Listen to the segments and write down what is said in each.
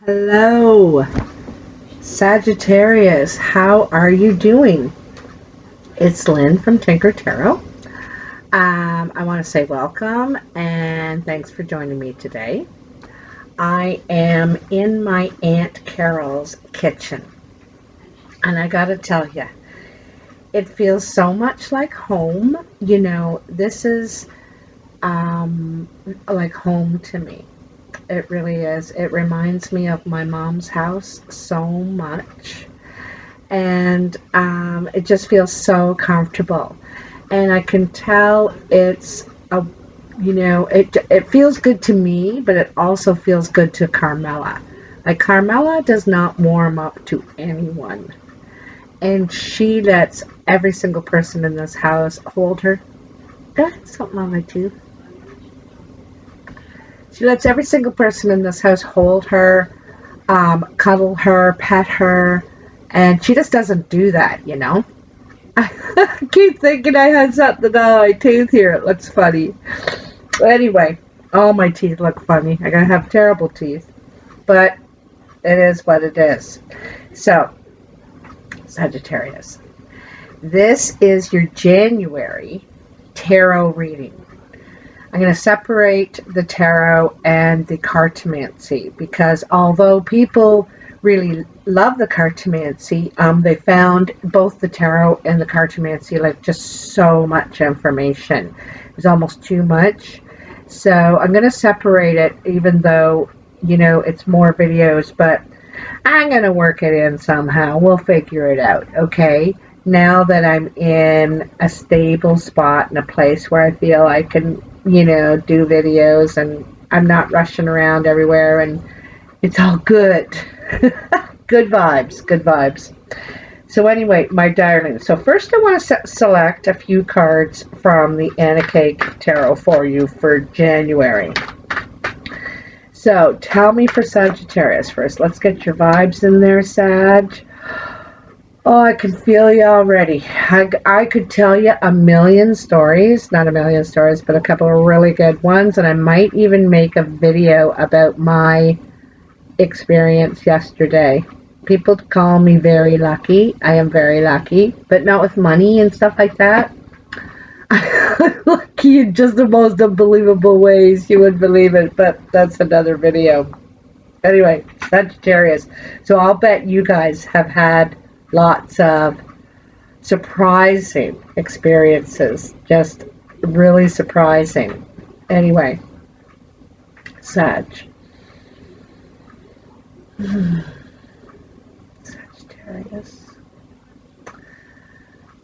Hello, Sagittarius. How are you doing? It's Lynn from Tinker Tarot. I want to say welcome and thanks for joining me today. I am in my Aunt Carol's kitchen, and I gotta tell you, it feels so much like home. This is like home to me. It really is. It reminds me of my mom's house so much. And it just feels so comfortable. And I can tell it feels good to me, but it also feels good to Carmela. Like, Carmela does not warm up to anyone. And she lets every single person in this house hold her. Got something on my tooth. She lets every single person in this house hold her, cuddle her, pet her, and she just doesn't do that, I keep thinking I had something on my tooth here. It looks funny. But anyway, all my teeth look funny. I gotta have terrible teeth. But it is what it is. So, Sagittarius, this is your January tarot reading. I'm going to separate the tarot and the cartomancy, because although people really love the cartomancy, they found both the tarot and the cartomancy like just so much information. It was almost too much. So I'm going to separate it, even though, it's more videos, but I'm going to work it in somehow. We'll figure it out, okay? Now that I'm in a stable spot, in a place where I feel I can do videos and I'm not rushing around everywhere, and it's all good. Good vibes, good vibes. So anyway, my darling, so first I want to select a few cards from the Mythic Tarot for you for January. So tell me for Sagittarius first. Let's get your vibes in there, Sag. Oh, I can feel you already. I could tell you a million stories, not a million stories, but a couple of really good ones. And I might even make a video about my experience yesterday. People call me very lucky. I am very lucky, but not with money and stuff like that. I'm lucky in just the most unbelievable ways. You wouldn't believe it, but that's another video. Anyway, Sagittarius. So I'll bet you guys have had lots of surprising experiences, just really surprising. Anyway, Sagittarius.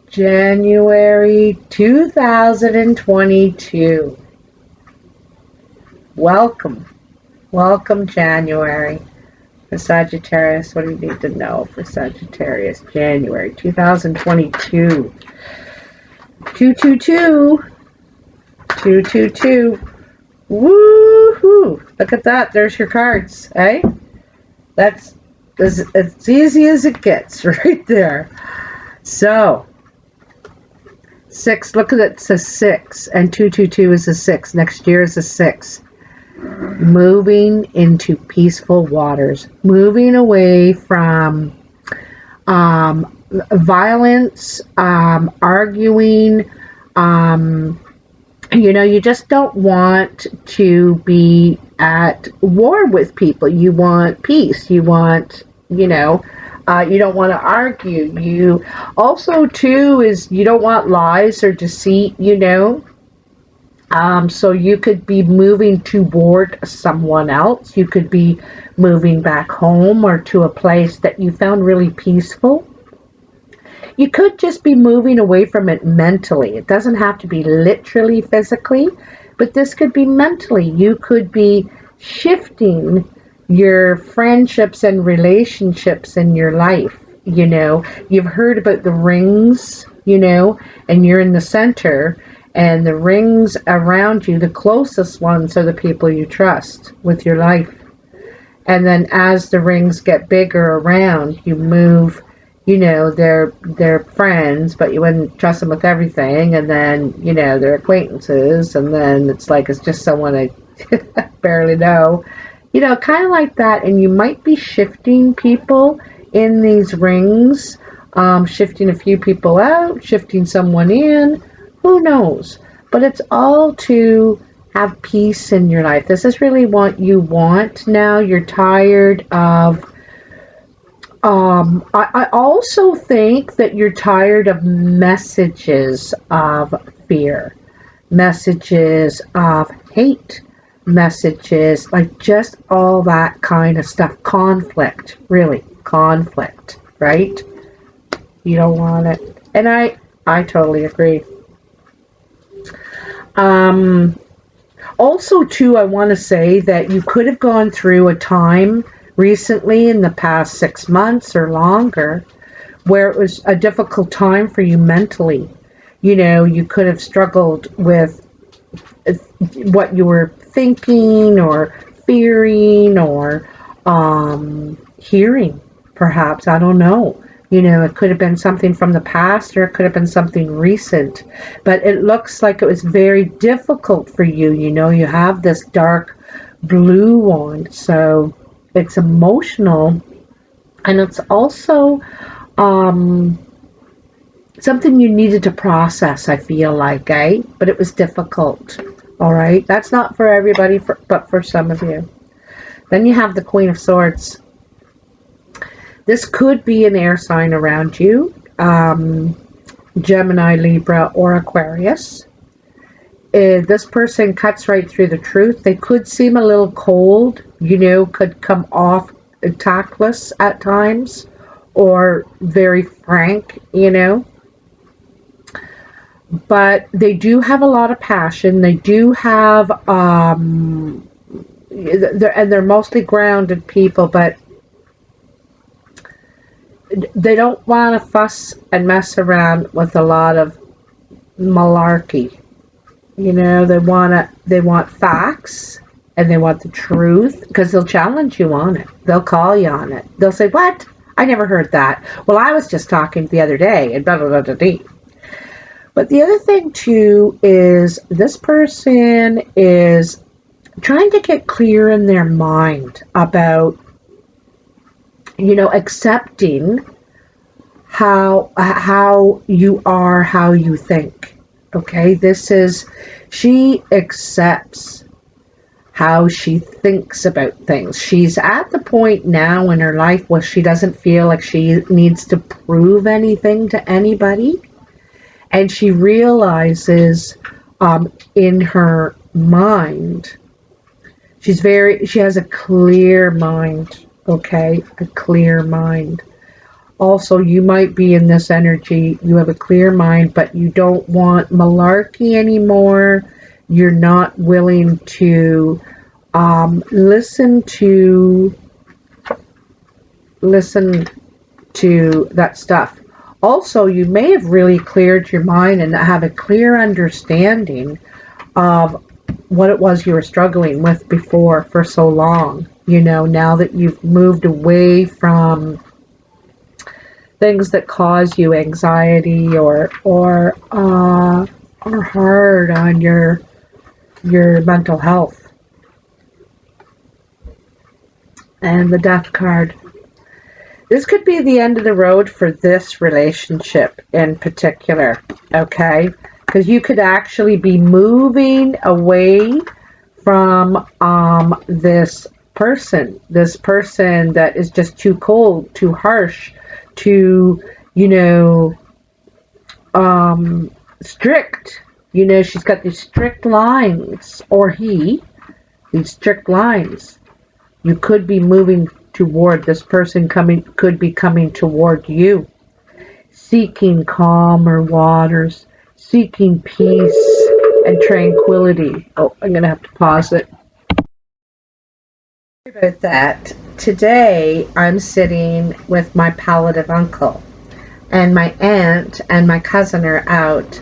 January 2022. Welcome January. For Sagittarius, what do you need to know for Sagittarius? January 2022. 222. 222. Woohoo! Look at that. There's your cards, eh? That's as easy as it gets right there. So, 6. Look at it. It's a 6. And 222 is a 6. Next year is a 6. Moving into peaceful waters, moving away from violence, arguing. You just don't want to be at war with people. You want peace. You want, you don't want to argue. You also, too, is you don't want lies or deceit, So you could be moving toward someone else. You could be moving back home or to a place that you found really peaceful. You could just be moving away from it mentally. It doesn't have to be literally physically, but this could be mentally. You could be shifting your friendships and relationships in your life. You've heard about the rings, and you're in the center. And the rings around you, the closest ones, are the people you trust with your life. And then as the rings get bigger around, you move, they're friends, but you wouldn't trust them with everything. And then, they're acquaintances. And then it's just someone I barely know. You know, kind of like that. And you might be shifting people in these rings, shifting a few people out, shifting someone in. Who knows? But it's all to have peace in your life. This is really what you want now. You're tired of I also think that you're tired of messages of fear, messages of hate, messages like just all that kind of stuff. Conflict, really, conflict, right? You don't want it. And I totally agree. Also, too, I want to say that you could have gone through a time recently in the past 6 months or longer where it was a difficult time for you mentally. You know, you could have struggled with what you were thinking or fearing or hearing, perhaps. I don't know. You know, it could have been something from the past or it could have been something recent. But it looks like it was very difficult for you. You know, you have this dark blue wand. So it's emotional. And it's also something you needed to process, I feel like, eh? But it was difficult. All right? That's not for everybody, but for some of you. Then you have the Queen of Swords. This could be an air sign around you, Gemini, Libra, or Aquarius. This person cuts right through the truth. They could seem a little cold, you know, could come off tactless at times, or very frank, you know. But they do have a lot of passion. They do have, and they're mostly grounded people, but they don't want to fuss and mess around with a lot of malarkey. You know, they want facts and they want the truth, because they'll challenge you on it. They'll call you on it. They'll say, "What? I never heard that." Well, I was just talking the other day and blah blah blah blah blah. But the other thing too is this person is trying to get clear in their mind about, you know, accepting how you are, how you think. Okay, she accepts how she thinks about things. She's at the point now in her life where she doesn't feel like she needs to prove anything to anybody, and she realizes in her mind, she has a clear mind. Okay, a clear mind. Also, you might be in this energy, you have a clear mind, but you don't want malarkey anymore. You're not willing to listen to that stuff. Also, you may have really cleared your mind and have a clear understanding of what it was you were struggling with before for so long. You know, now that you've moved away from things that cause you anxiety or are hard on your mental health. And the Death card. This could be the end of the road for this relationship in particular, okay? Because you could actually be moving away from this person that is just too cold, too harsh, too, you know, strict. You know, she's got these strict lines, or these strict lines. You could be moving toward this person, could be coming toward you, seeking calmer waters, seeking peace and tranquility. Oh, I'm going to have to pause it. Sorry about that. Today, I'm sitting with my palliative uncle, and my aunt and my cousin are out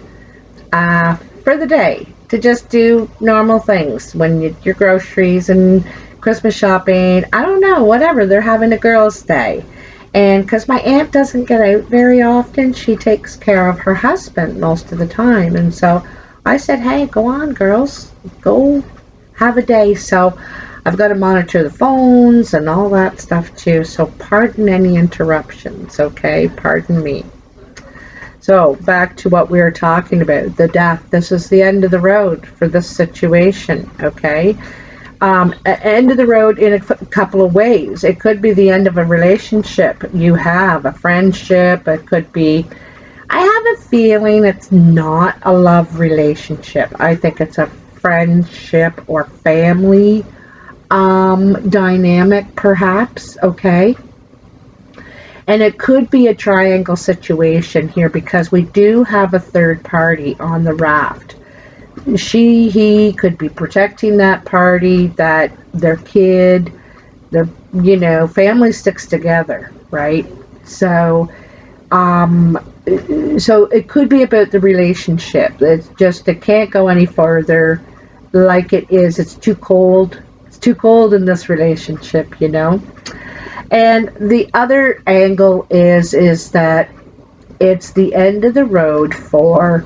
for the day to just do normal things. When your groceries and Christmas shopping, I don't know, whatever. They're having a girls' day. And because my aunt doesn't get out very often, she takes care of her husband most of the time. And so I said, hey, go on, girls. Go have a day. So I've got to monitor the phones and all that stuff too. So pardon any interruptions, okay? Pardon me. So back to what we were talking about, the death. This is the end of the road for this situation, okay? End of the road in a couple of ways. It could be the end of a relationship you have, a friendship. It could be, I have a feeling it's not a love relationship. I think it's a friendship or family dynamic, perhaps, okay? And it could be a triangle situation here because we do have a third party on the raft. He could be protecting that party, that their kid, their, family sticks together, right? So it could be about the relationship. It can't go any further like it is. It's too cold. It's too cold in this relationship, And the other angle is that it's the end of the road for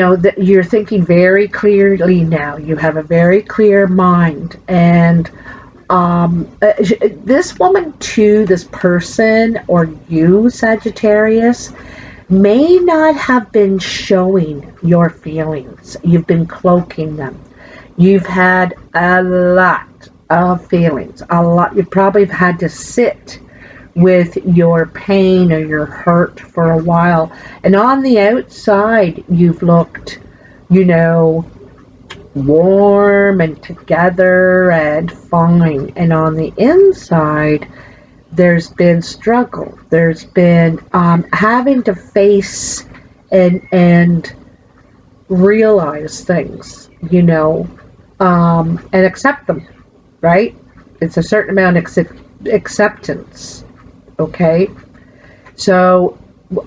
that you're thinking very clearly now. You have a very clear mind, and this woman too, this person, or you, Sagittarius, may not have been showing your feelings. You've been cloaking them. You've had a lot of feelings, a lot. You probably have had to sit with your pain or your hurt for a while, and on the outside you've looked, warm and together and fine, and on the inside there's been struggle. There's been having to face and realize things, and accept them, right? It's a certain amount of acceptance, okay? So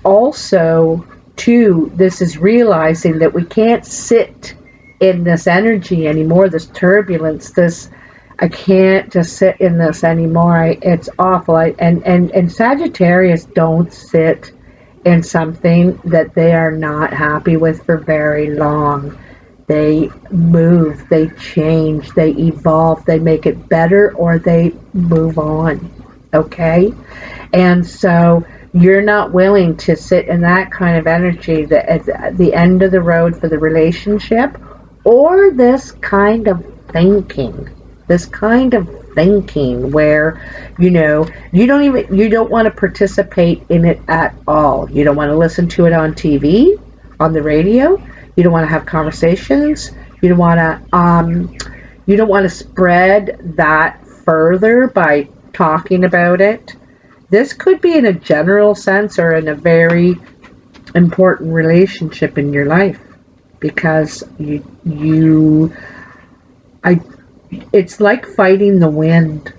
also, too, this is realizing that we can't sit in this energy anymore, this turbulence, I can't just sit in this anymore. It's awful. And Sagittarius don't sit in something that they are not happy with for very long. They move, they change, they evolve, they make it better, or they move on, okay? And so you're not willing to sit in that kind of energy at the end of the road for the relationship, or this kind of thinking where, you don't want to participate in it at all. You don't want to listen to it on TV, on the radio. You don't want to have conversations. You don't want to spread that further by talking about it. This could be in a general sense or in a very important relationship in your life, because it's like fighting the wind.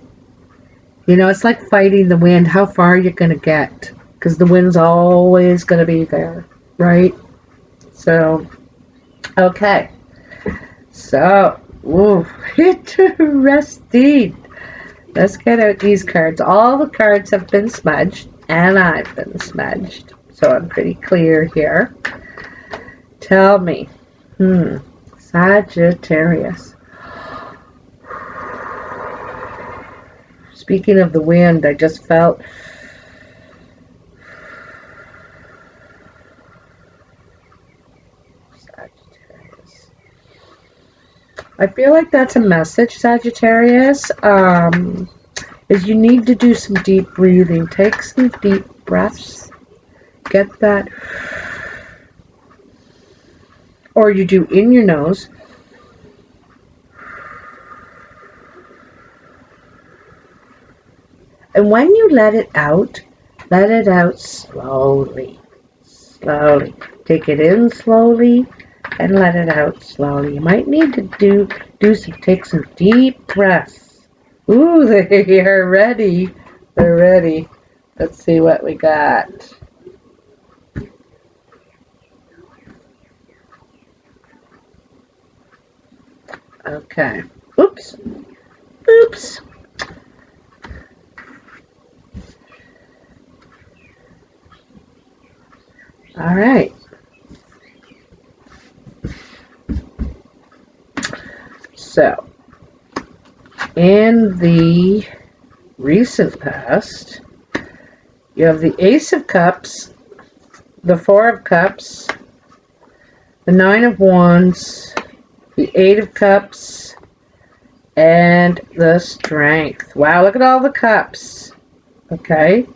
It's like fighting the wind. How far are you going to get? Because the wind's always going to be there, right? So, okay. So, interesting. Let's get out these cards. All the cards have been smudged, and I've been smudged. So I'm pretty clear here. Tell me, Sagittarius. Speaking of the wind, I just felt Sagittarius. I feel like that's a message, Sagittarius. Is you need to do some deep breathing. Take some deep breaths. Get that. Or you do in your nose. And when you let it out slowly. Slowly. Take it in slowly and let it out slowly. You might need to take some deep breaths. Ooh, they are ready. They're ready. Let's see what we got. Okay. Oops. All right. So, in the recent past, you have the Ace of Cups, the Four of Cups, the Nine of Wands, the Eight of Cups, and the Strength. Wow, look at all the cups. Okay.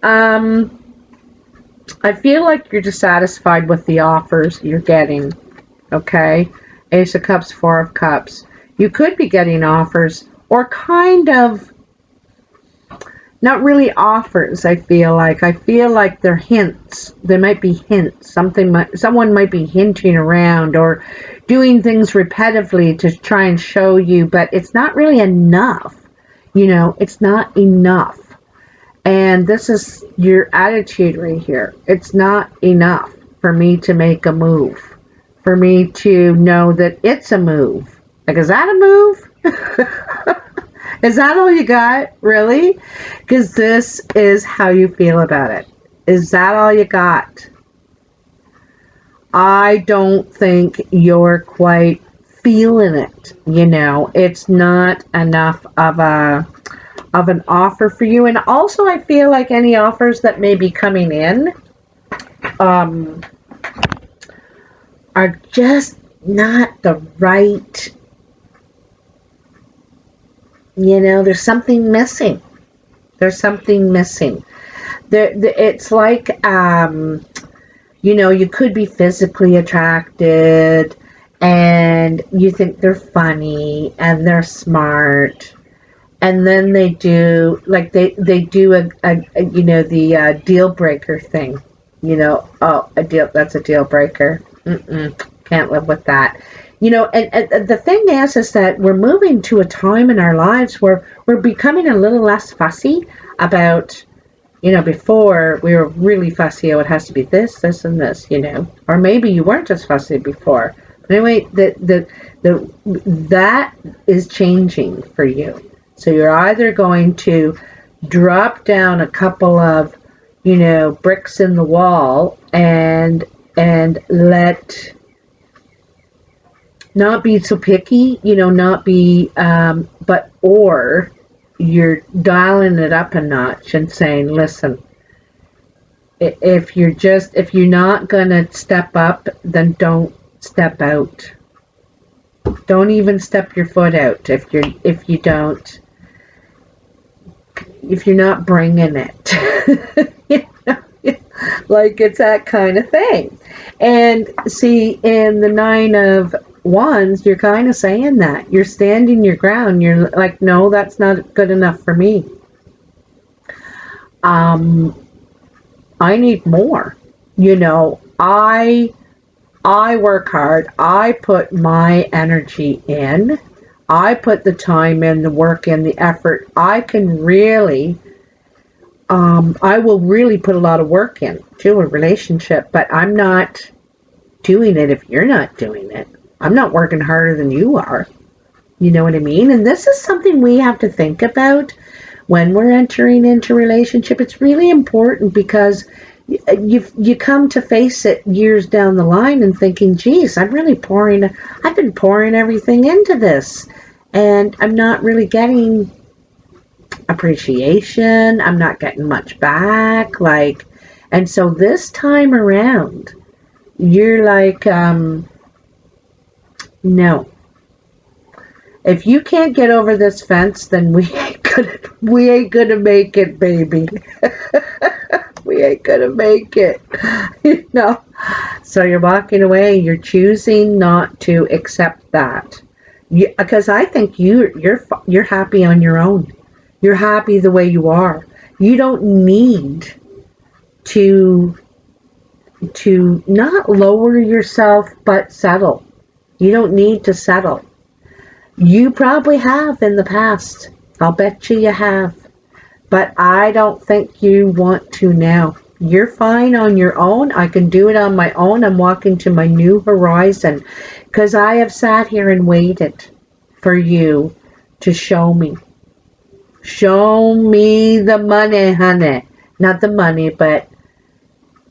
I feel like you're dissatisfied with the offers you're getting. Okay. Ace of Cups, Four of Cups. You could be getting offers, or kind of, not really offers, I feel like. I feel like they're hints. They might be hints. Someone might be hinting around or doing things repetitively to try and show you, but it's not really enough. You know, it's not enough. And this is your attitude right here. It's not enough for me to make a move. For me to know that it's a move. Like, is that a move? Is that all you got? Really? Because this is how you feel about it. Is that all you got? I don't think you're quite feeling it. You know, it's not enough of an offer for you. And also, I feel like any offers that may be coming in are just not the right. You know, there's something missing. There's something missing. It's like, you know, you could be physically attracted and you think they're funny and they're smart. And then they do, like, they do a you know, the deal breaker thing. You know, oh, that's a deal breaker. Can't live with that. You know, and the thing is that we're moving to a time in our lives where we're becoming a little less fussy about, you know, before we were really fussy. Oh, it has to be this, this, and this, you know. Or maybe you weren't as fussy before. But anyway, that is changing for you. So you're either going to drop down a couple of, you know, bricks in the wall and let... not be so picky, you know, not be, or you're dialing it up a notch and saying, listen, if you're not going to step up, then don't step out. Don't even step your foot out if you're not bringing it. You know? Like, it's that kind of thing. And see, in the Nine of Wands, you're kind of saying that. You're standing your ground. You're like, no, that's not good enough for me. I need more. You know, I work hard. I put my energy in. I put the time in, the work in, the effort. I can really... I will really put a lot of work in to a relationship, but I'm not doing it if you're not doing it. I'm not working harder than you are. You know what I mean? And this is something we have to think about when we're entering into a relationship. It's really important because you come to face it years down the line and thinking, geez, I've been pouring everything into this, and I'm not really getting appreciation. I'm not getting much back. Like, and so this time around, you're like, no. If you can't get over this fence, then we ain't gonna make it, baby. We ain't gonna make it. You know. So you're walking away. You're choosing not to accept that. Because I think you're happy on your own. You're happy the way you are. You don't need to not lower yourself, but settle. You don't need to settle. You probably have in the past. I'll bet you have. But I don't think you want to now. You're fine on your own. I can do it on my own. I'm walking to my new horizon. Because I have sat here and waited for you to show me. Show me the money, honey. Not the money, but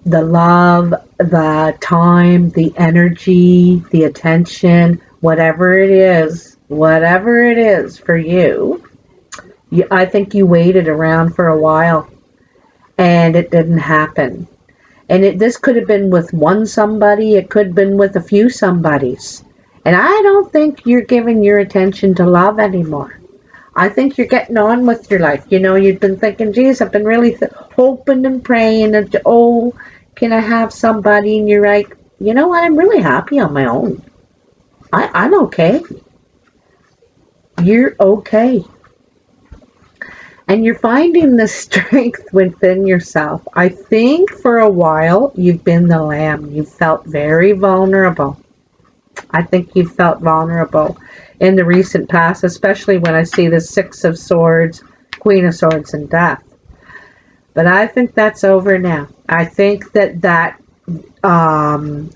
the love, the time, the energy, the attention. whatever it is for you, I think you waited around for a while and it didn't happen. And this could have been with one somebody, it could have been with a few somebodies. And I don't think you're giving your attention to love anymore. I think you're getting on with your life. You know, you've been thinking, geez, I've been really hoping and praying, and oh, can I have somebody? And you're like, you know what, I'm really happy on my own. I'm okay. You're okay. And you're finding the strength within yourself. I think for a while you've been the lamb. You felt very vulnerable. I think you felt vulnerable in the recent past, especially when I see the Six of Swords, Queen of Swords, and Death. But I think that's over now. I think that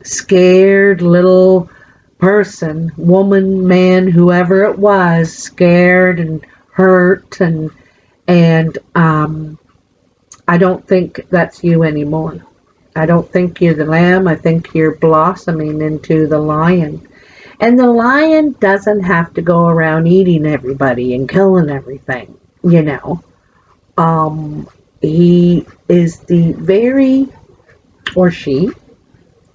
scared little person, woman, man, whoever it was, scared and hurt, and I don't think that's you anymore. I don't think you're the lamb. I think you're blossoming into the lion. And the lion doesn't have to go around eating everybody and killing everything, you know. He is the very, or she,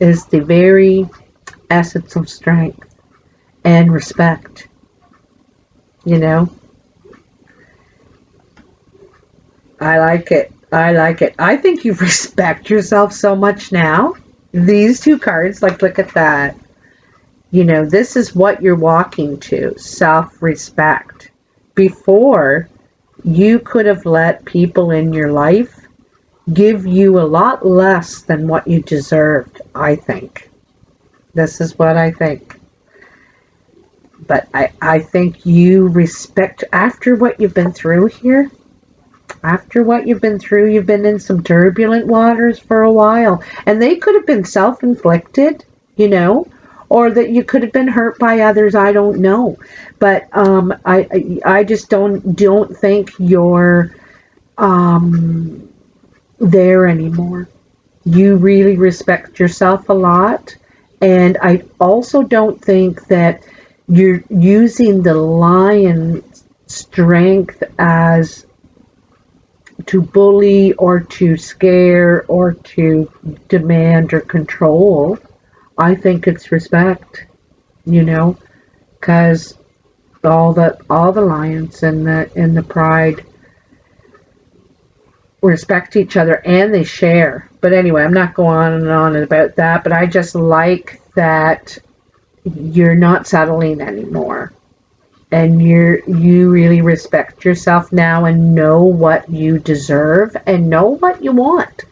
is the very essence of strength and respect, you know. I like it. I like it. I think you respect yourself so much now. These two cards, like, look at that. You know, this is what you're walking to, self-respect. Before, you could have let people in your life give you a lot less than what you deserved, I think. This is what I think. But I think you respect, after what you've been through here, after what you've been through, you've been in some turbulent waters for a while. And they could have been self-inflicted, you know, or that you could have been hurt by others. I don't know. But I just don't think you're there anymore. You really respect yourself a lot. And I also don't think that you're using the lion strength as to bully or to scare or to demand or control. I think it's respect, you know, because all the lions and the pride respect each other and they share. But anyway, I'm not going on and on about that, but I just like that you're not settling anymore. And you really respect yourself now and know what you deserve and know what you want.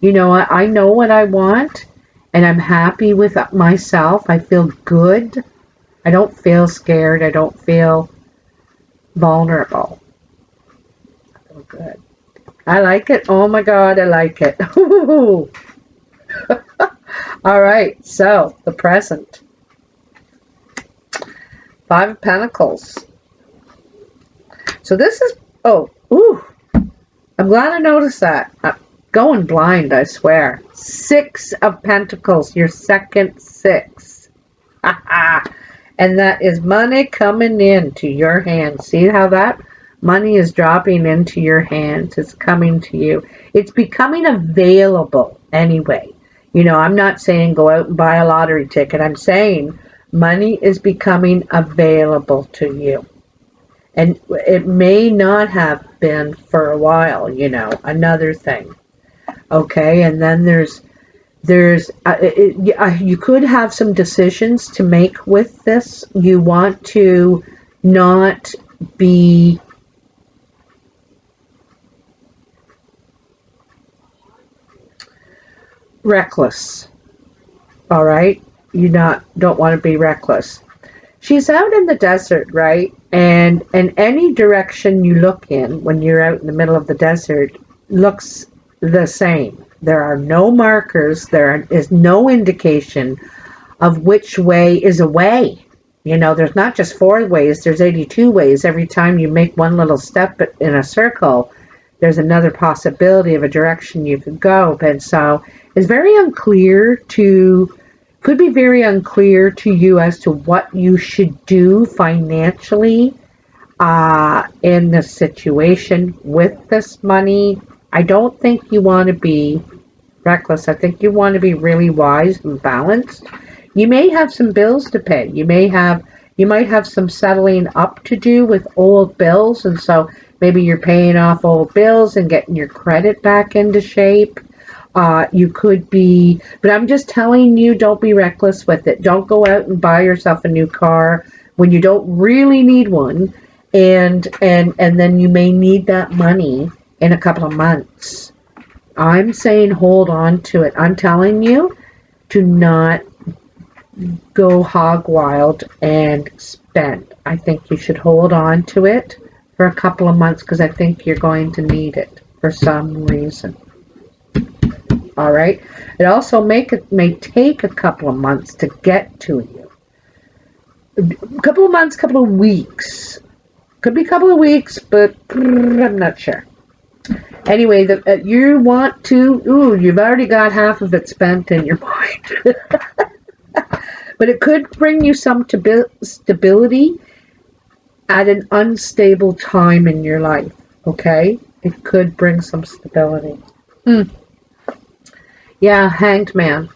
You know, I know what I want and I'm happy with myself. I feel good. I don't feel scared. I don't feel vulnerable. I feel good. I like it. Oh my God, I like it. All right, so the present. Five of Pentacles. So this is, I'm glad I noticed that. I'm going blind, I swear. Six of Pentacles, your second six. And that is money coming into your hands. See how that money is dropping into your hands. It's coming to you. It's becoming available anyway. You know, I'm not saying go out and buy a lottery ticket. I'm saying money is becoming available to you. And it may not have been for a while, you know, another thing. Okay, and then you could have some decisions to make with this. You want to not be reckless. All right? You don't want to be reckless. She's out in the desert, right? And any direction you look in when you're out in the middle of the desert looks the same. There are no markers. There is no indication of which way is a way. You know, there's not just 4 ways. There's 82 ways. Every time you make one little step in a circle, there's another possibility of a direction you could go. And so it's very unclear to could be very unclear to you as to what you should do financially in this situation with this money. I don't think you want to be reckless. I think you want to be really wise and balanced. You may have some bills to pay. You might have some settling up to do with old bills, and so maybe you're paying off old bills and getting your credit back into shape. You could be, but I'm just telling you, don't be reckless with it. Don't go out and buy yourself a new car when you don't really need one, and then you may need that money in a couple of months. I'm saying hold on to it. I'm telling you to not go hog wild and spend. I think you should hold on to it for a couple of months because I think you're going to need it for some reason. All right. It also may take a couple of months to get to you. A couple of months, couple of weeks. Could be a couple of weeks, but I'm not sure. Anyway, you want to, you've already got half of it spent in your mind. But it could bring you some stability at an unstable time in your life, okay? It could bring some stability. Yeah, Hanged Man.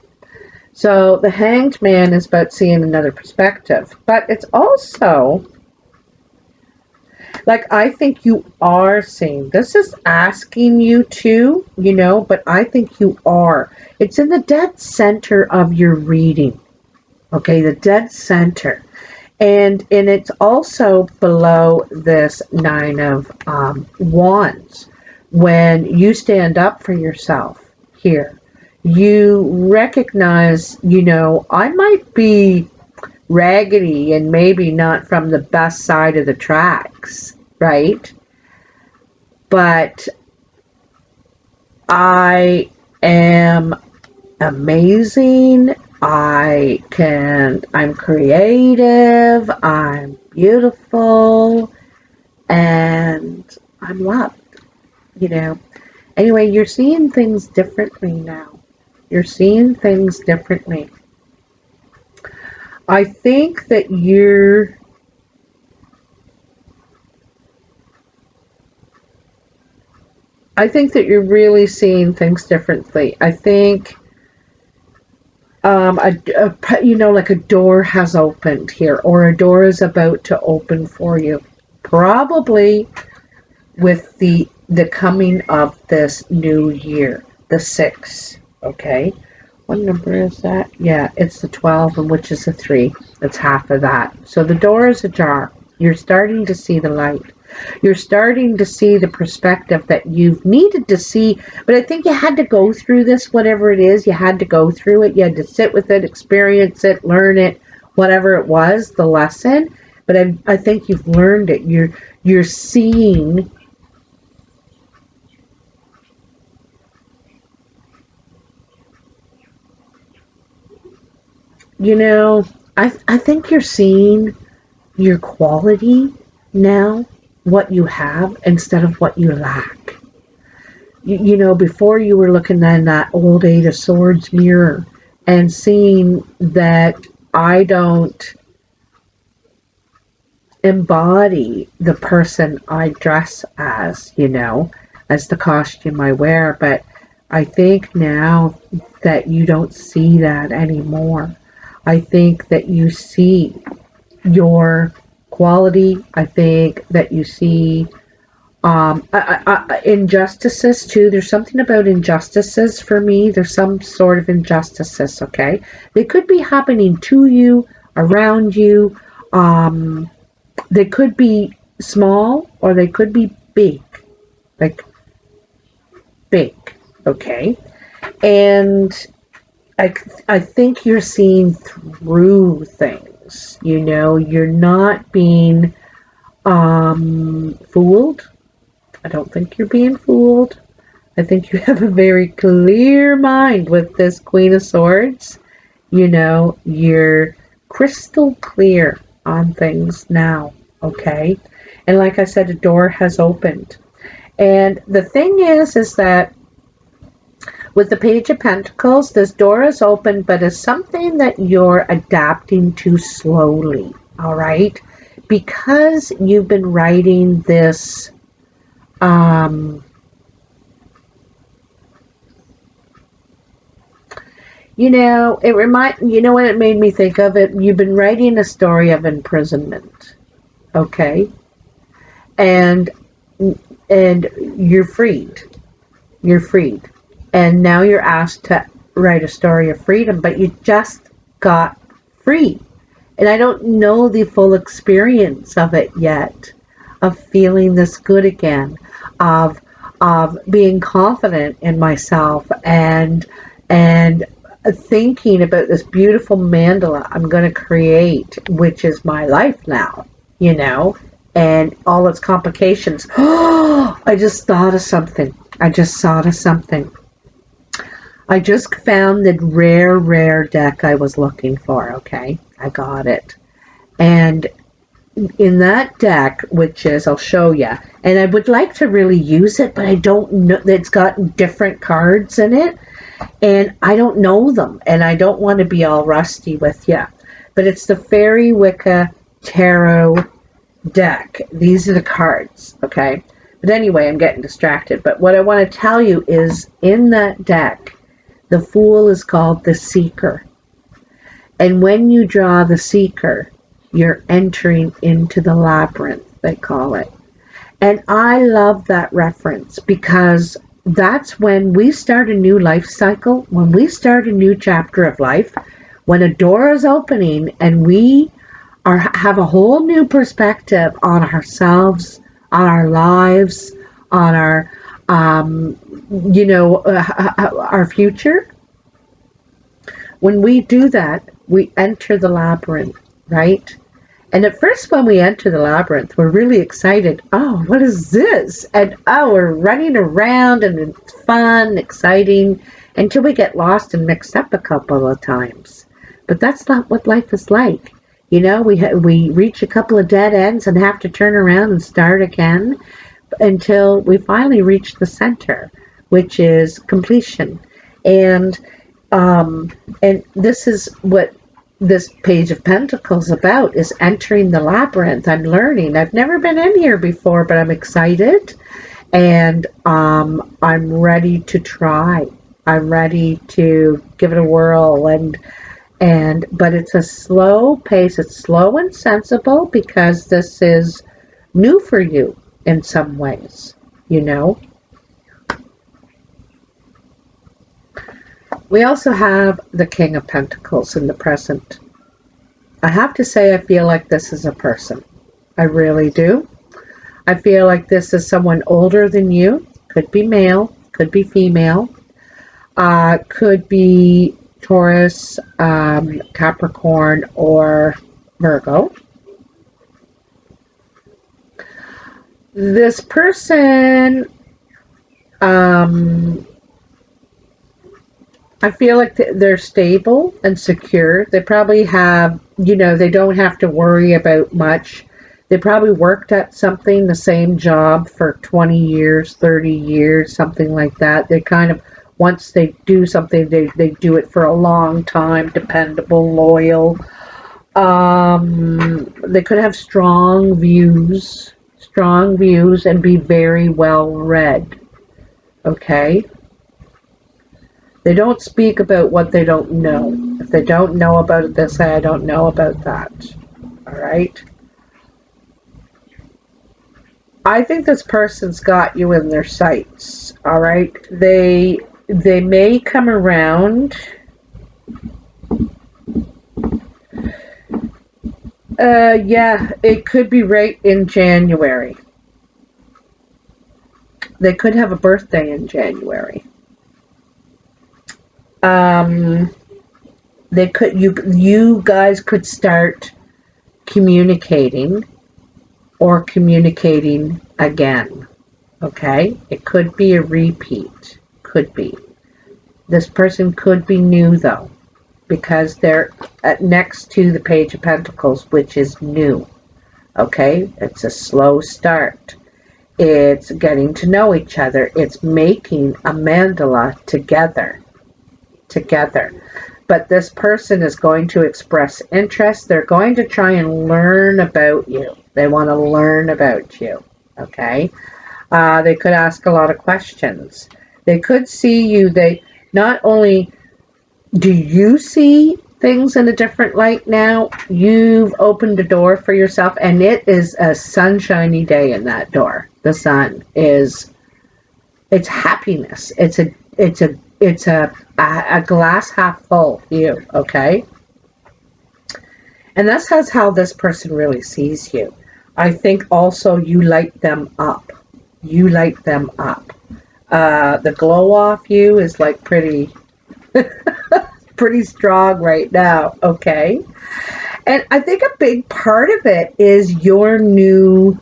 So the Hanged Man is about seeing another perspective. But it's also, like, I think you are seeing. This is asking you to, but I think you are. It's in the dead center of your reading. Okay, the dead center. And it's also below this Nine of Wands. When you stand up for yourself here, you recognize, I might be raggedy and maybe not from the best side of the tracks, right? But I am amazing. I'm creative. I'm beautiful. And I'm loved, Anyway, you're seeing things differently now. You're seeing things differently. I think that you're really seeing things differently. I think, like a door has opened here, or a door is about to open for you. Probably with the coming of this new year, the 6, okay? What number is that? Yeah, it's the 12, and which is a 3. It's half of that. So the door is ajar. You're starting to see the light. You're starting to see the perspective that you've needed to see, but I think you had to go through this, whatever it is. You had to go through it. You had to sit with it, experience it, learn it, whatever it was, the lesson. But I think you've learned it. You're seeing I think you're seeing your quality now, what you have, instead of what you lack. Before you were looking in that old 8 of Swords mirror and seeing that I don't embody the person I dress as, as the costume I wear. But I think now that you don't see that anymore. I think that you see your quality. I think that you see injustices too. There's something about injustices for me. There's some sort of injustices, okay? They could be happening to you, around you. They could be small or they could be big. Like big, okay? And I think you're seeing through things, you're not being fooled. I don't think you're being fooled. I think you have a very clear mind with this Queen of Swords. You're crystal clear on things now, okay? And like I said, a door has opened. And the thing is that With the Page of Pentacles, this door is open, but it's something that you're adapting to slowly, all right? Because you've been writing this, you know, you know what it made me think of? It. You've been writing a story of imprisonment, okay? And you're freed. You're freed. And now you're asked to write a story of freedom, but you just got free. And I don't know the full experience of it yet, of feeling this good again, of being confident in myself, and thinking about this beautiful mandala I'm going to create, which is my life now, you know, and all its complications. Oh, I just thought of something. I just thought of something. I just found the rare deck I was looking for, okay? I got it. And in that deck, which is, I'll show you, and I would like to really use it, but I don't know, it's got different cards in it, and I don't know them, and I don't want to be all rusty with you. But it's the Fairy Wicca Tarot deck. These are the cards, okay? But anyway, I'm getting distracted. But what I want to tell you is, in that deck, the Fool is called the Seeker. And when you draw the Seeker, you're entering into the labyrinth, they call it. And I love that reference, because that's when we start a new life cycle, when we start a new chapter of life, when a door is opening and we have a whole new perspective on ourselves, on our lives, on our, our future. When we do that, we enter the labyrinth, right? And at first, when we enter the labyrinth, we're really excited. Oh, what is this? And oh, we're running around and it's fun, exciting, until we get lost and mixed up a couple of times. But that's not what life is like. You know, we reach a couple of dead ends and have to turn around and start again until we finally reach the center, which is completion. And this is what this Page of Pentacles about, is entering the labyrinth. I'm learning. I've never been in here before, but I'm excited, and I'm ready to try. I'm ready to give it a whirl, but it's a slow pace. It's slow and sensible, because this is new for you in some ways, you know. We also have the King of Pentacles in the present. I have to say, I feel like this is a person. I really do. I feel like this is someone older than you. Could be male, could be female, could be Taurus, Capricorn, or Virgo. This person, I feel like they're stable and secure. They probably have, they don't have to worry about much. They probably worked at something, the same job, for 20 years, 30 years, something like that. They kind of, once they do something, they do it for a long time, dependable, loyal. They could have strong views, and be very well read. Okay? They don't speak about what they don't know. If they don't know about it, they say, I don't know about that. All right? I think this person's got you in their sights. All right? They may come around. Yeah, it could be right in January. They could have a birthday in January. They could, you guys could start communicating, or communicating again. Okay? It could be a repeat. Could be. This person could be new, though, because they're next to the Page of Pentacles, which is new. Okay? It's a slow start. It's getting to know each other. It's making a mandala together. But this person is going to express interest. They're going to try and learn about you. They want to learn about you. Okay? They could ask a lot of questions. They could see you. They not only do you see things in a different light now, you've opened a door for yourself, and it is a sunshiny day in that door. The sun is, it's happiness. It's a glass half full view, okay? And that's how this person really sees you. I think also you light them up. You light them up. The glow off you is like pretty pretty strong right now, okay? And I think a big part of it is your new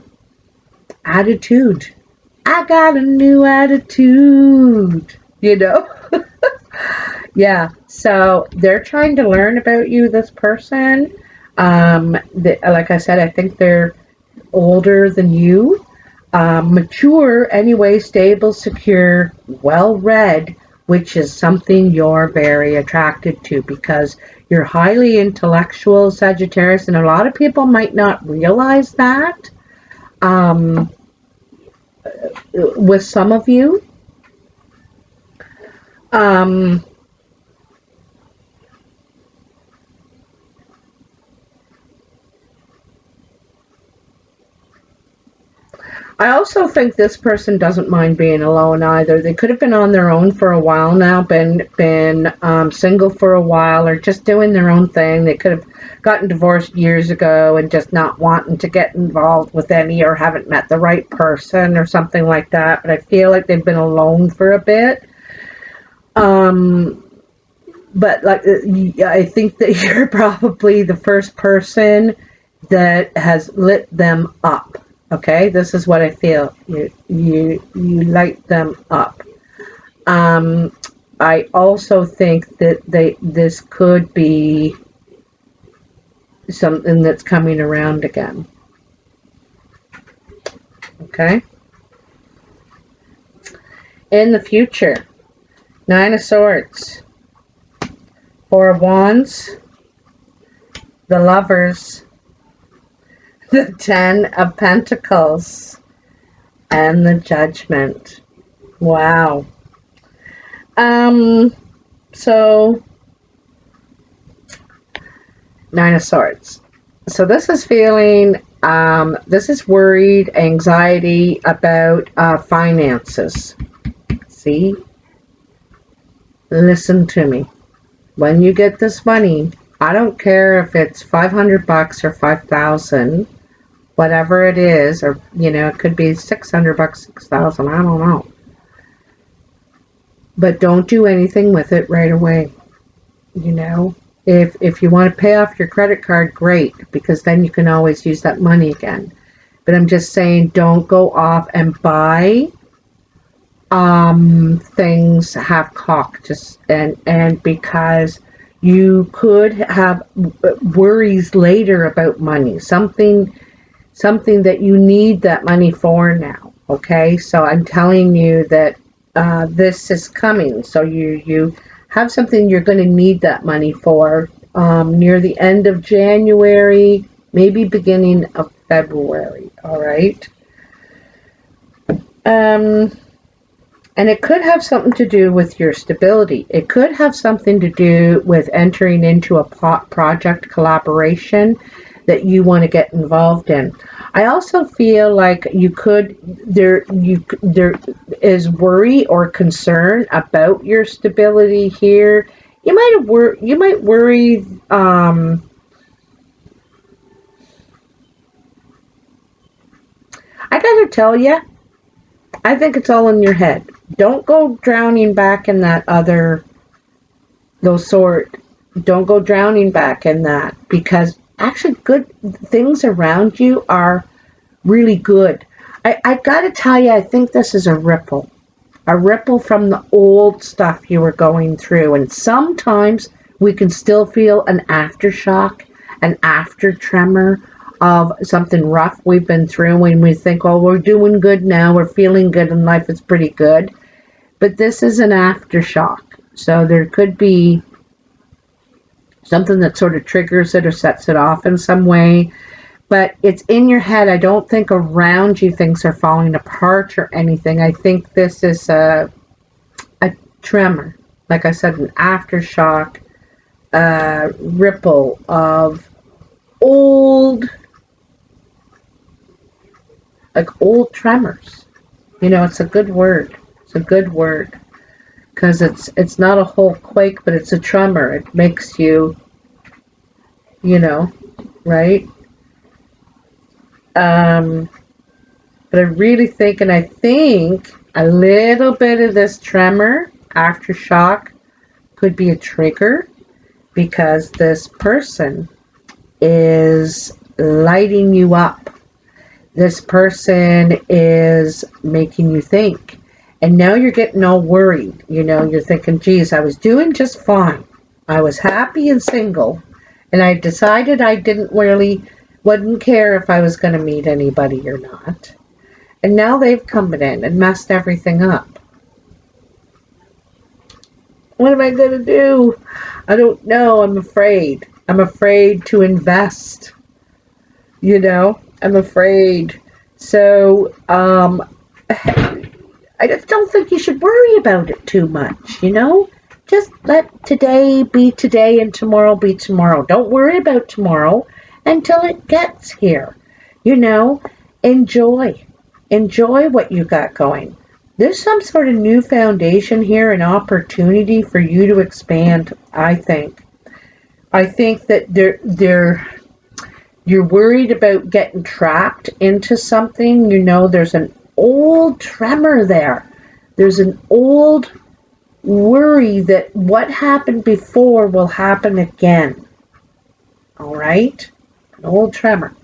attitude. I got a new attitude, you know? Yeah, so they're trying to learn about you, this person. Like I said, I think they're older than you. Mature, anyway, stable, secure, well-read, which is something you're very attracted to because you're highly intellectual, Sagittarius, and a lot of people might not realize that with some of you. I also think this person doesn't mind being alone either. They could have been on their own for a while now, been single for a while, or just doing their own thing. They could have gotten divorced years ago and just not wanting to get involved with any, or haven't met the right person or something like that. But I feel like they've been alone for a bit. But like, I think that you're probably the first person that has lit them up. Okay, this is what I feel. You light them up. I also think that this could be something that's coming around again. Okay. In the future, 9 of Swords, 4 of Wands, the Lovers, the 10 of Pentacles, and the Judgment. Wow. So 9 of Swords. So this is feeling, this is worried, anxiety about finances. See? Listen to me. When you get this money, I don't care if it's $500 or 5,000, whatever it is, or, you know, it could be $600, 6,000, I don't know. But don't do anything with it right away. You know, if you want to pay off your credit card, great, because then you can always use that money again. But I'm just saying, don't go off and buy things half cocked, just and because you could have worries later about money, something that you need that money for now. Okay, so I'm telling you that this is coming. So you have something you're going to need that money for near the end of January, maybe beginning of February. All right. And it could have something to do with your stability. It could have something to do with entering into a project collaboration that you want to get involved in. I also feel like there is worry or concern about your stability here. You might worry. I gotta tell you, I think it's all in your head. Don't go drowning back in that don't go drowning back in that, because actually good things around you are really good. I gotta tell you, I think this is a ripple from the old stuff you were going through, and sometimes we can still feel an aftershock, an after tremor of something rough we've been through when we think, oh, we're doing good now, we're feeling good and life is pretty good. But this is an aftershock. So there could be something that sort of triggers it or sets it off in some way. But it's in your head. I don't think around you things are falling apart or anything. I think this is a tremor. Like I said, an aftershock, ripple of old tremors. You know, it's a good word. It's a good word. Because it's not a whole quake, but it's a tremor. It makes you, you know, right? But I really think, and I think a little bit of this tremor, aftershock, could be a trigger because this person is lighting you up. This person is making you think. And now you're getting all worried. You know, you're thinking, geez, I was doing just fine. I was happy and single. And I decided I wouldn't care if I was going to meet anybody or not. And now they've come in and messed everything up. What am I going to do? I don't know. I'm afraid. I'm afraid to invest. You know, I'm afraid. So, I just don't think you should worry about it too much, you know? Just let today be today and tomorrow be tomorrow. Don't worry about tomorrow until it gets here. You know, enjoy. Enjoy what you got going. There's some sort of new foundation here, an opportunity for you to expand, I think. I think that you're worried about getting trapped into something. You know, there's an old tremor there. There's an old worry that what happened before will happen again. All right? An old tremor.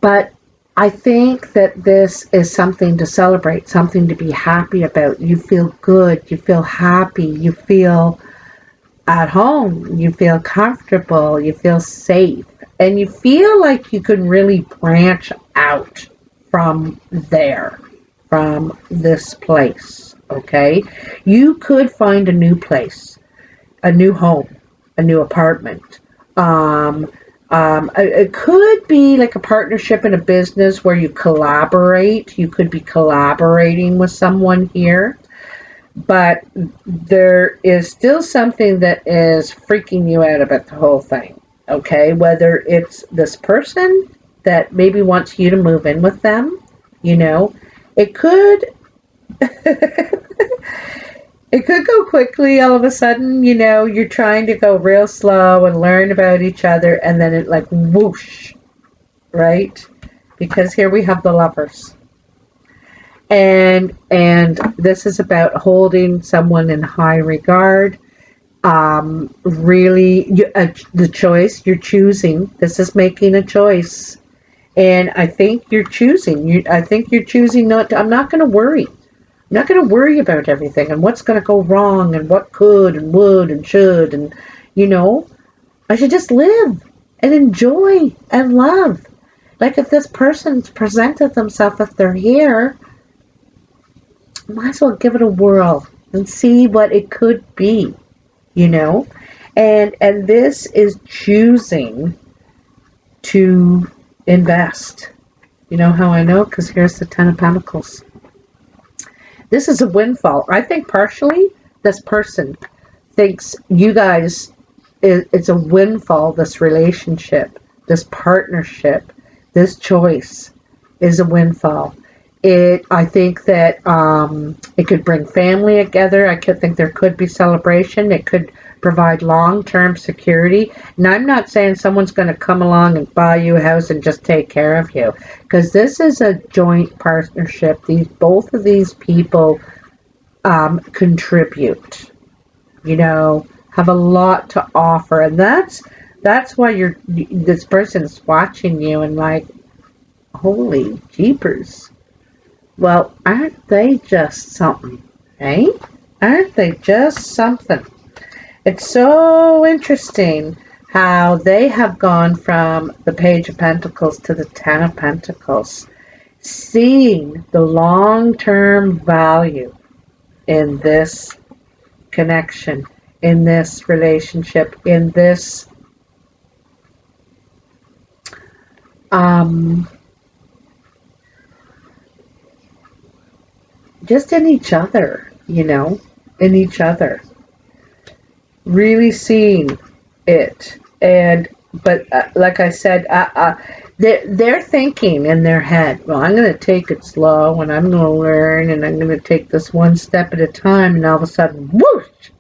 But I think that this is something to celebrate, something to be happy about. You feel good. You feel happy. You feel at home. You feel comfortable. You feel safe. And you feel like you can really branch out from there, from this place, okay? You could find a new place, a new home, a new apartment. It could be like a partnership in a business where you collaborate. You could be collaborating with someone here. But there is still something that is freaking you out about the whole thing, okay? Whether it's this person that maybe wants you to move in with them, you know, it could it could go quickly all of a sudden. You know, you're trying to go real slow and learn about each other, and then it like whoosh, right? Because here we have the Lovers. And this is about holding someone in high regard. Really, the choice you're choosing. This is making a choice, and I think you're choosing. I think you're choosing not to. I'm not going to worry. I'm not going to worry about everything and what's going to go wrong and what could and would and should, and you know, I should just live and enjoy and love. Like if this person's presented themselves, if they're here, might as well give it a whirl and see what it could be, you know? And this is choosing to invest. You know how I know? Because here's the Ten of Pentacles. This is a windfall. I think partially this person thinks you guys, it's a windfall, this relationship, this partnership, this choice is a windfall. I think that it could bring family together. I could think there could be celebration. It could provide long-term security. And I'm not saying someone's going to come along and buy you a house and just take care of you, because this is a joint partnership. Both of these people contribute. You know, have a lot to offer, and that's why this person's watching you and like, holy jeepers. Well, aren't they just something, eh? Aren't they just something? It's so interesting how they have gone from the Page of Pentacles to the Ten of Pentacles, seeing the long-term value in this connection, in this relationship, in this just in each other, you know, in each other. Really seeing it. And but like I said, they're thinking in their head, well, I'm going to take it slow, and I'm going to learn, and I'm going to take this one step at a time, and all of a sudden, whoosh!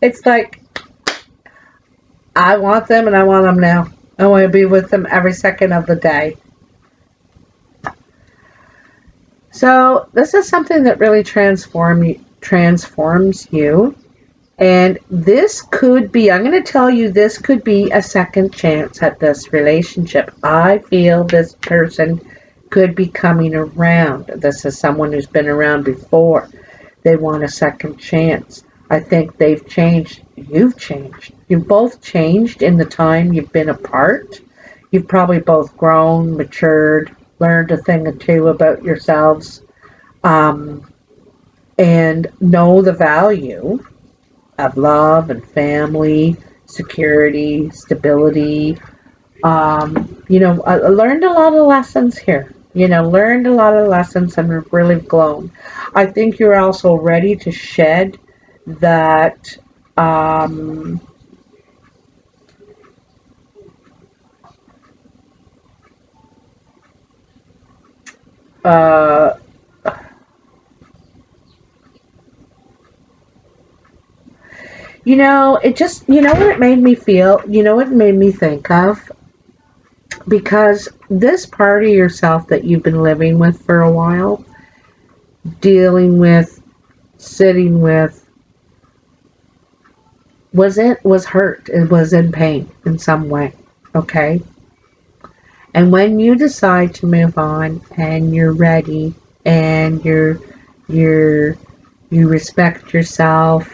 It's like, I want them, and I want them now. I want to be with them every second of the day. So this is something that really transforms you. And this could be, I'm going to tell you, this could be a second chance at this relationship. I feel this person could be coming around. This is someone who's been around before. They want a second chance. I think they've changed. You've changed. You've both changed in the time you've been apart. You've probably both grown, matured, learned a thing or two about yourselves, and know the value of love and family, security, stability. You know, I learned a lot of lessons here. You know, learned a lot of lessons and have really grown. I think you're also ready to shed that you know, it just, you know what it made me feel? You know what it made me think of? Because this part of yourself that you've been living with for a while, dealing with, sitting with, was hurt. It was in pain in some way. Okay? And when you decide to move on and you're ready and you respect yourself,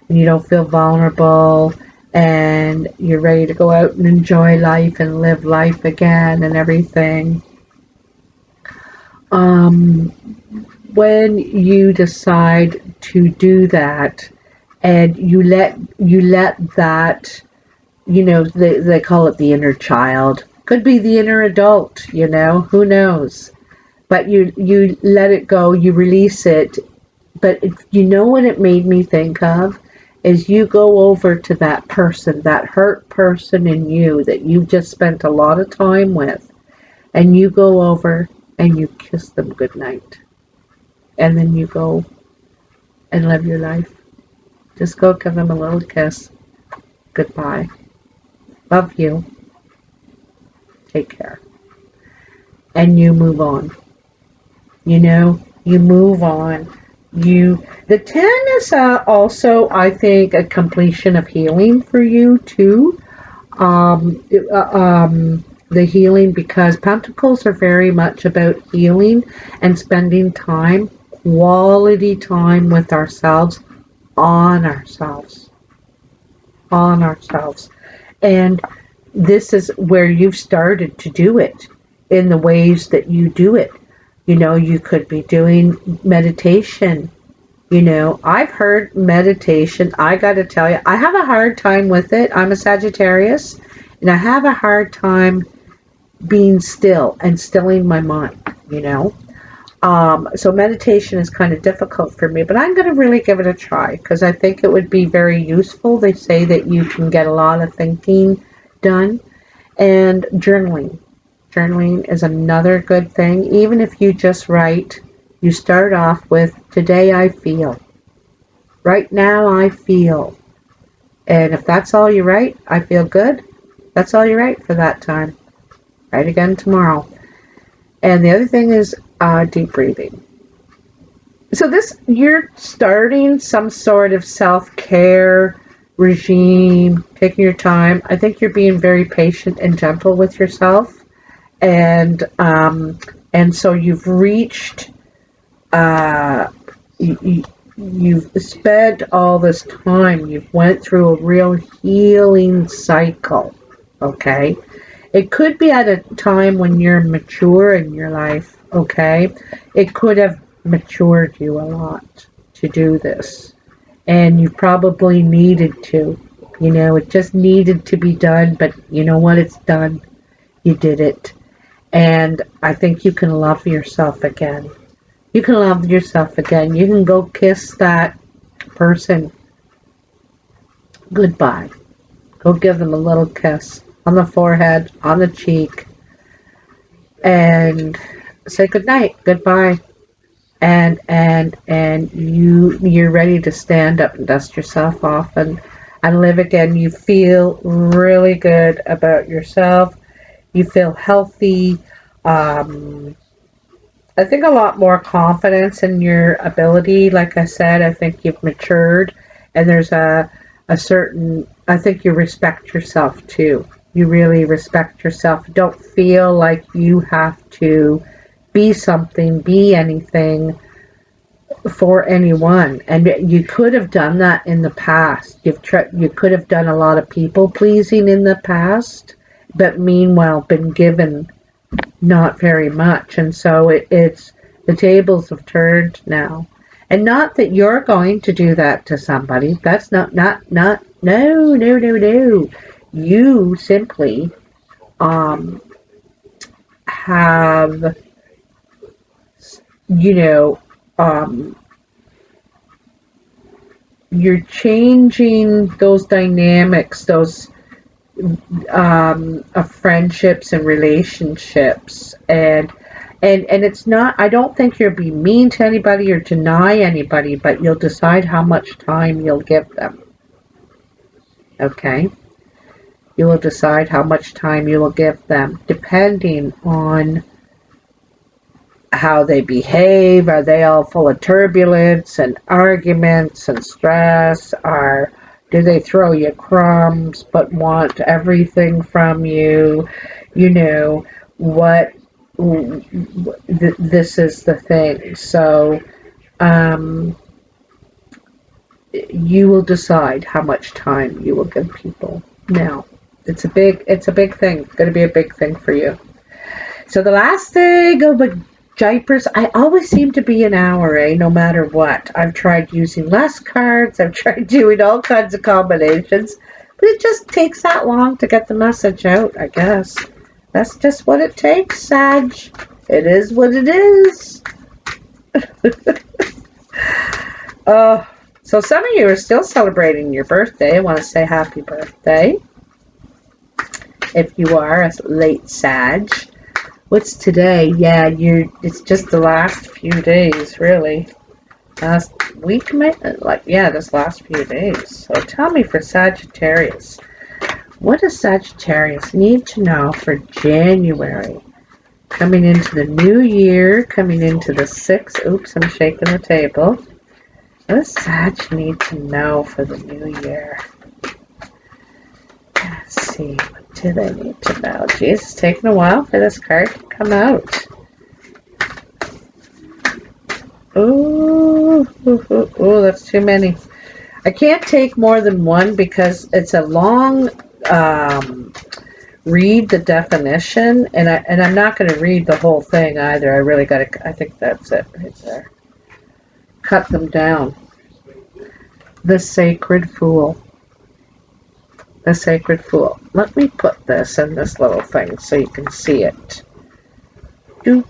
and you don't feel vulnerable, and you're ready to go out and enjoy life and live life again and everything. When you decide to do that, and you let that, you know, they call it the inner child. Could be the inner adult, you know, who knows? But you let it go, you release it. But you know what it made me think of? Is you go over to that person, that hurt person in you that you've just spent a lot of time with, and you go over and you kiss them goodnight. And then you go and live your life. Just go give them a little kiss. Goodbye. Love you. Take care. And you move on. You know, you move on. The 10 is also, I think, a completion of healing for you too. The healing, because Pentacles are very much about healing and spending time, quality time with ourselves, on ourselves. And this is where you've started to do it in the ways that you do it. You know, you could be doing meditation. You know, I've heard meditation. I got to tell you, I have a hard time with it. I'm a Sagittarius, and I have a hard time being still and stilling my mind, you know. So meditation is kind of difficult for me, but I'm going to really give it a try because I think it would be very useful. They say that you can get a lot of thinking done. And journaling. Journaling is another good thing. Even if you just write, you start off with, today I feel. Right now I feel. And if that's all you write, I feel good. That's all you write for that time. Write again tomorrow. And the other thing is deep breathing. So you're starting some sort of self-care regime, taking your time. I think you're being very patient and gentle with yourself. And so you've reached, you've spent all this time, you've went through a real healing cycle, okay? It could be at a time when you're mature in your life, okay? It could have matured you a lot to do this. And you probably needed to. You know, it just needed to be done, but you know what? It's done. You did it. And I think you can love yourself again. You can love yourself again. You can go kiss that person goodbye. Go give them a little kiss on the forehead, on the cheek, and say goodnight, goodbye. And you're ready to stand up and dust yourself off and live again. You feel really good about yourself. You feel healthy. I think a lot more confidence in your ability. Like I said, I think you've matured, and there's a certain, I think you respect yourself too. You really respect yourself. Don't feel like you have to be something, be anything for anyone. And you could have done that in the past. You could have done a lot of people pleasing in the past, but meanwhile been given not very much. And so it's the tables have turned now. And not that you're going to do that to somebody. That's no. You simply have, you know, you're changing those dynamics, those of friendships and relationships, and it's not, I don't think you'll be mean to anybody or deny anybody, but you'll decide how much time you'll give them. Okay? You will decide how much time you will give them, depending on how they behave. Are they all full of turbulence and arguments and stress? Or do they throw you crumbs but want everything from you? You know, what, this is the thing. So, you will decide how much time you will give people. Now, it's a big thing. It's going to be a big thing for you. So the last thing, oh my Jipers, I always seem to be an hour, no matter what. I've tried using less cards. I've tried doing all kinds of combinations. But it just takes that long to get the message out, I guess. That's just what it takes, Sag. It is what it is. So some of you are still celebrating your birthday. I want to say happy birthday. If you are a late Sag. What's today? Yeah, it's just the last few days, really. Last week, this last few days. So tell me for Sagittarius, what does Sagittarius need to know for January? Coming into the new year, coming into the 6th. Oops, I'm shaking the table. What does Sag need to know for the new year? Let's see. What do they need to know? Jeez, it's taking a while for this card to come out. Ooh, that's too many. I can't take more than one because it's a long read, the definition, and I'm not going to read the whole thing either. I really got to, I think that's it right there. Cut them down. The Sacred Fool. The Sacred Fool. Let me put this in this little thing so you can see it. The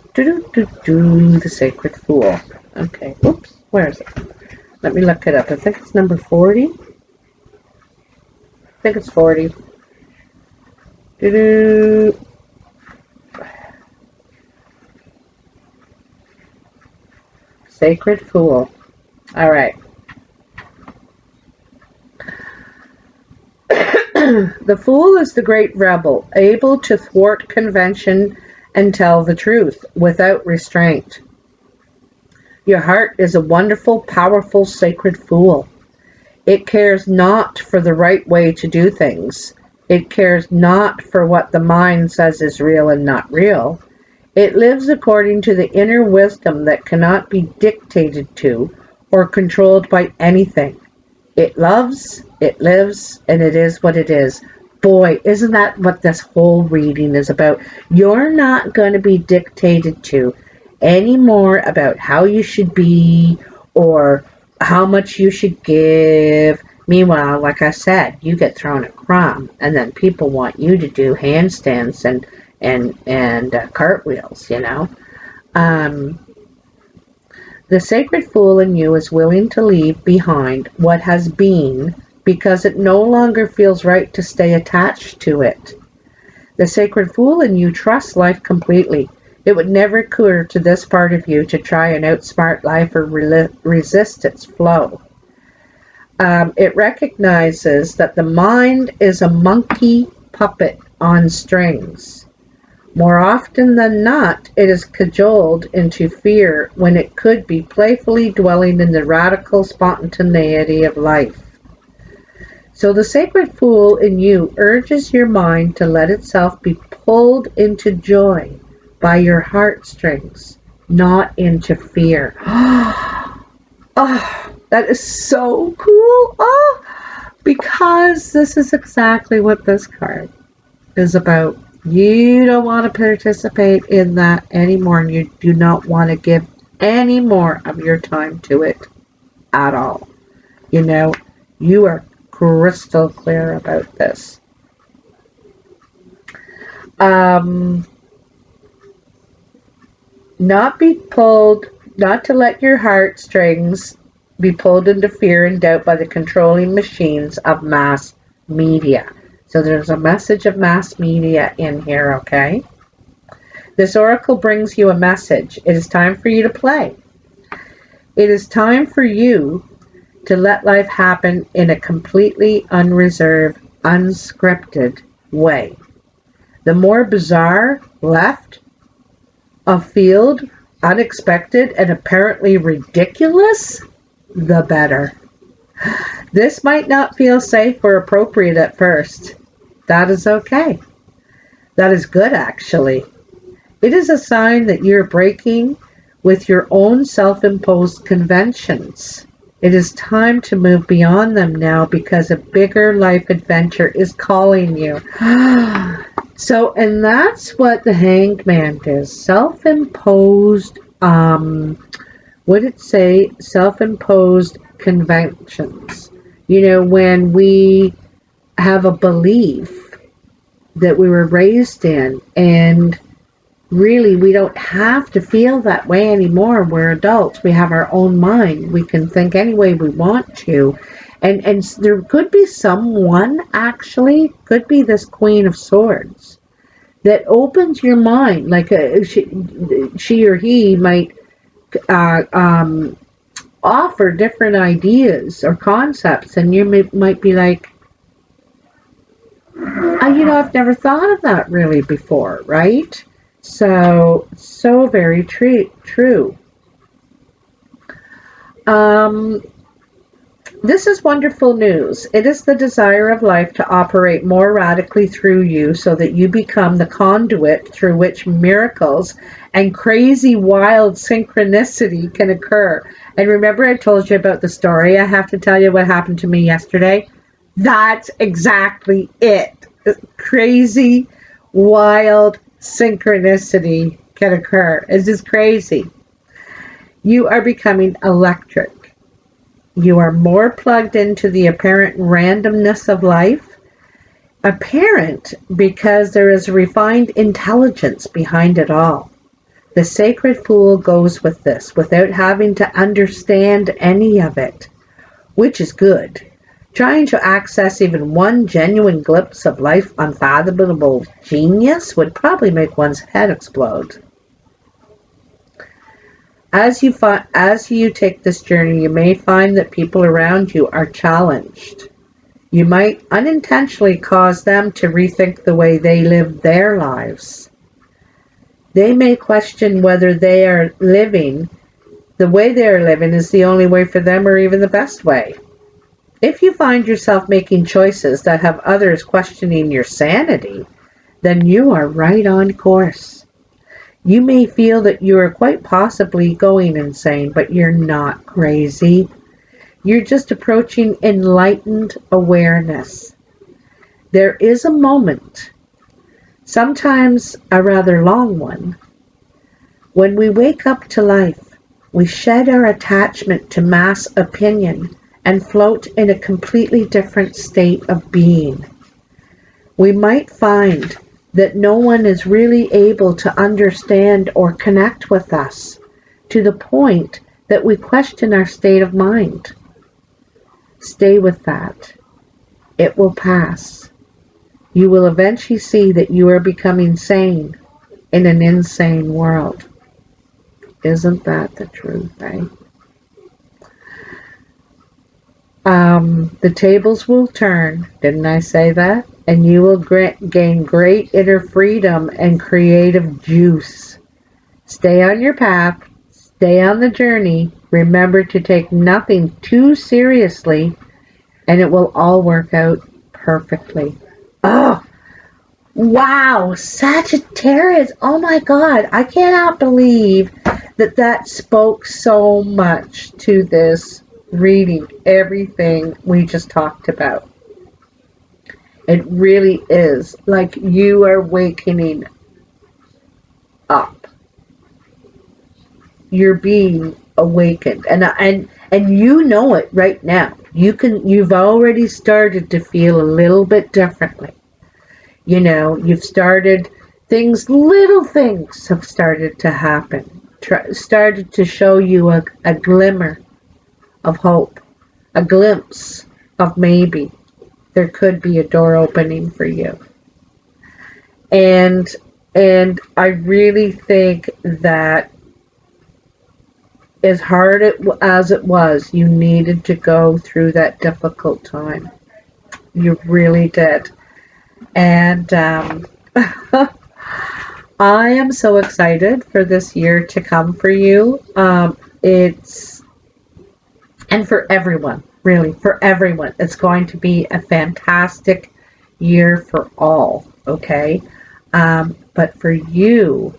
Sacred Fool. Okay. Oops. Where is it? Let me look it up. I think it's number 40. I think it's 40. Sacred Fool. All right. The fool is the great rebel, able to thwart convention and tell the truth without restraint. Your heart is a wonderful, powerful, sacred fool. It cares not for the right way to do things. It cares not for what the mind says is real and not real. It lives according to the inner wisdom that cannot be dictated to or controlled by anything. It loves, it lives, and it is what it is. Boy, isn't that what this whole reading is about? You're not going to be dictated to anymore about how you should be or how much you should give. Meanwhile, like I said, you get thrown a crumb, and then people want you to do handstands and cartwheels, you know. The sacred fool in you is willing to leave behind what has been because it no longer feels right to stay attached to it. The sacred fool in you trusts life completely. It would never occur to this part of you to try and outsmart life or resist its flow. It recognizes that the mind is a monkey puppet on strings. More often than not, it is cajoled into fear when it could be playfully dwelling in the radical spontaneity of life. So the sacred fool in you urges your mind to let itself be pulled into joy by your heartstrings, not into fear. Oh, that is so cool. Oh, because this is exactly what this card is about. You don't want to participate in that anymore, and you do not want to give any more of your time to it at all. You know, you are crystal clear about this. Not to let your heartstrings be pulled into fear and doubt by the controlling machines of mass media. So there's a message of mass media in here, okay? This oracle brings you a message. It is time for you to play. It is time for you to let life happen in a completely unreserved, unscripted way. The more bizarre, left of field, unexpected, and apparently ridiculous, the better. This might not feel safe or appropriate at first. That is okay. That is good, actually. It is a sign that you're breaking with your own self-imposed conventions. It is time to move beyond them now because a bigger life adventure is calling you. So, and that's what the Hanged Man is. Self-imposed, would it say self-imposed conventions? You know, when we have a belief that we were raised in, and really we don't have to feel that way anymore. We're adults. We have our own mind. We can think any way we want to. And there could be someone, actually, could be this Queen of Swords, that opens your mind. Like she or he might offer different ideas or concepts, and you might be like, you know, I've never thought of that really before, right? So very true. This is wonderful news. It is the desire of life to operate more radically through you so that you become the conduit through which miracles and crazy, wild synchronicity can occur. And remember I told you about the story? I have to tell you what happened to me yesterday. That's exactly it. Crazy, wild synchronicity can occur. It's just crazy. You are becoming electric. You are more plugged into the apparent randomness of life. Apparent because there is refined intelligence behind it all. The sacred fool goes with this without having to understand any of it, which is good. Trying to access even one genuine glimpse of life's unfathomable genius would probably make one's head explode. As you take this journey, you may find that people around you are challenged. You might unintentionally cause them to rethink the way they live their lives. They may question whether they are living, the way they are living is the only way for them or even the best way. If you find yourself making choices that have others questioning your sanity, then you are right on course. You may feel that you are quite possibly going insane, but you're not crazy. You're just approaching enlightened awareness. There is a moment, sometimes a rather long one, when we wake up to life. We shed our attachment to mass opinion and float in a completely different state of being. We might find that no one is really able to understand or connect with us, to the point that we question our state of mind. Stay with that. It will pass. You will eventually see that you are becoming sane in an insane world. Isn't that the truth, eh? The tables will turn, didn't I say that? And you will gain great inner freedom and creative juice. Stay on your path, stay on the journey. Remember to take nothing too seriously, and it will all work out perfectly. Oh, wow, Sagittarius. Oh my God, I cannot believe that spoke so much to this reading, everything we just talked about. It really is like you are wakening up. You're being awakened, and you know it right now. You've already started to feel a little bit differently. You know, you've started little things have started to happen, started to show you a glimmer of hope, a glimpse of maybe there could be a door opening for you. And I really think that as hard as it was, you needed to go through that difficult time. You really did. And I am so excited for this year to come for you. And for everyone, really, for everyone. It's going to be a fantastic year for all, okay? But for you,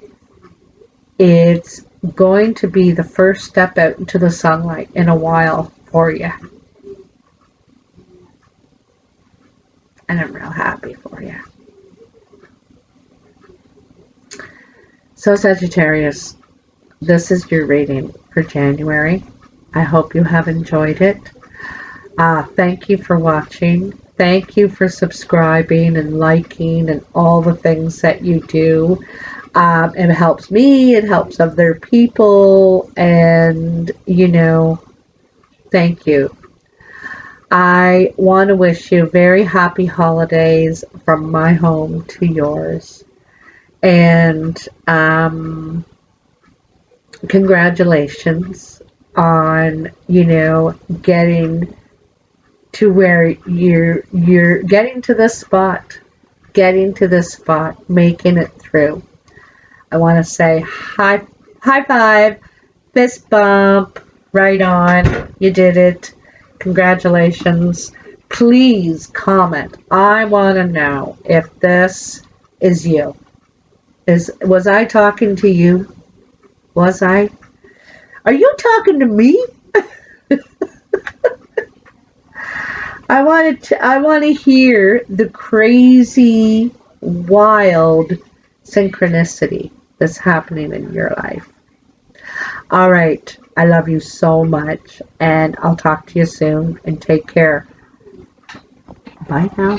it's going to be the first step out into the sunlight in a while for you. And I'm real happy for you. So Sagittarius, this is your reading for January. I hope you have enjoyed it. Thank you for watching. Thank you for subscribing and liking and all the things that you do. It helps me, it helps other people, and, you know, thank you. I want to wish you very happy holidays from my home to yours. And congratulations on, you know, getting to where you're getting to this spot, making it through. I want to say high five, fist bump, right on, you did it. Congratulations. Please comment. I want to know if this is you. Was I talking to you? Was I? Are you talking to me? I want to hear the crazy, wild synchronicity that's happening in your life. All right. I love you so much, and I'll talk to you soon, and take care. Bye now.